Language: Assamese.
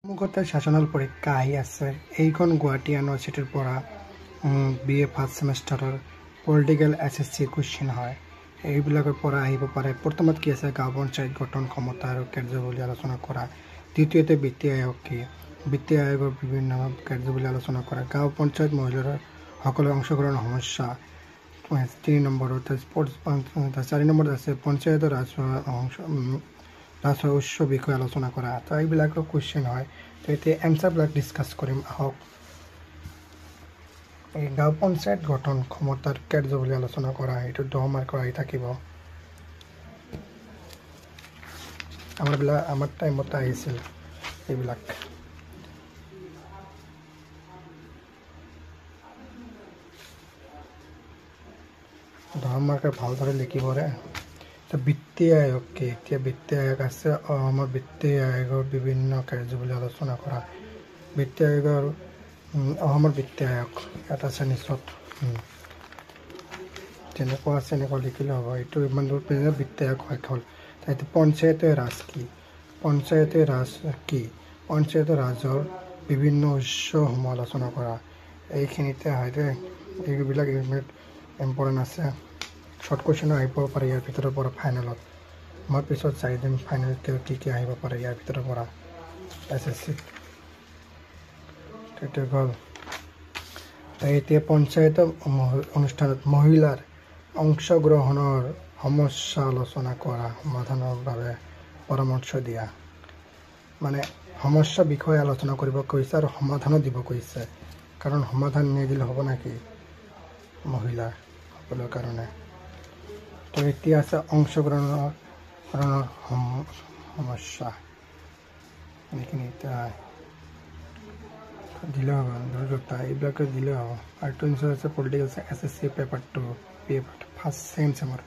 মুখতে শাসনাল পৰীক্ষা আহি আছে। এইখন গুৱাহাটী ইউনিভাৰ্চিটিৰ পৰা BA ফাৰ্ষ্ট ছেমিষ্টাৰৰ পলিটিকেল SSC কুৱেশ্যন হয়। এইবিলাকৰ পৰা আহিব পাৰে। প্ৰথমত কি আছে, গাঁও পঞ্চায়ত গঠন ক্ষমতা আৰু কাৰ্যাৱলী আলোচনা কৰা। দ্বিতীয়তে বিত্তীয় আয়োগ কি, বিত্তীয় আয়োগৰ বিভিন্ন কাৰ্যাৱলী আলোচনা কৰা। গাঁও পঞ্চায়ত মহিলাৰ সকলো অংশগ্ৰহণৰ সমস্যা 3 নম্বৰত। 4 নম্বৰত আছে পঞ্চায়তৰ ৰাজহুৱা উৎস বিষয়ে আলোচনা কৰা। তো এইবিলাকৰ কুৱেশ্যন হয়। তো এতিয়া এনচাৰবিলাক ডিছকাছ কৰিম আহক। এই গাঁও পঞ্চায়ত গঠন ক্ষমতাৰ কাৰ্যাৱলী আলোচনা কৰা, এইটো 10 মাৰ্কৰ আহি থাকিব। আমাৰ টাইমত আহিছিল এইবিলাক। মাৰ্কে ভালদৰে লিখিবৰে। তো বিত্তীয় আয়োগ কি, এতিয়া বিত্তীয় আয়োগ আছে। আমাৰ বিত্তীয় আয়োগৰ বিভিন্ন কাৰ্যাৱলী আলোচনা কৰা। বিত্তীয় আয়োগৰ অসমৰ বিত্তীয় আয়োগ এটা আছে নিচত, যেনেকুৱা আছে এনেকুৱা লিখিলে হ'ব। এইটো ইমান দূৰ বিত্তীয় আয়োগ শেষ হ'ল। এতিয়া পঞ্চায়তৰ ৰাজ কি, পঞ্চায়তৰ ৰাজ কি, পঞ্চায়তৰ ৰাজৰ বিভিন্ন উৎসসমূহ আলোচনা কৰা। এইখিনিতে হয়তো এইবিলাক ইম্পৰ্টেণ্ট আছে। শ্বৰ্ট কুৱেশ্যনো আহিব পাৰে ইয়াৰ ভিতৰৰ পৰা ফাইনেলত। মই পিছত চাই দিম ফাইনেলত কি আহিব পাৰে ইয়াৰ ভিতৰৰ পৰা SSC। এইটো গ'ল। এতিয়া পঞ্চায়ত অনুষ্ঠানত মহিলাৰ অংশগ্ৰহণৰ সমস্যা আলোচনা কৰা, সমাধানৰ বাবে পৰামৰ্শ দিয়া। মানে সমস্যা বিষয়ে আলোচনা কৰিব কৈছে আৰু সমাধানো দিব কৈছে। কাৰণ সমাধান নিদিলে হ'ব নেকি মহিলাৰ সকলৰ কাৰণে। তো এতিয়া আছে অংশগ্ৰহণৰ সমস্যা। এইখিনি এতিয়া দিলে হ'ব, দুটা এইবিলাকে দিলে হ'ব। আৰু 2 আছে political SSC paper 2 first second চেমৰ।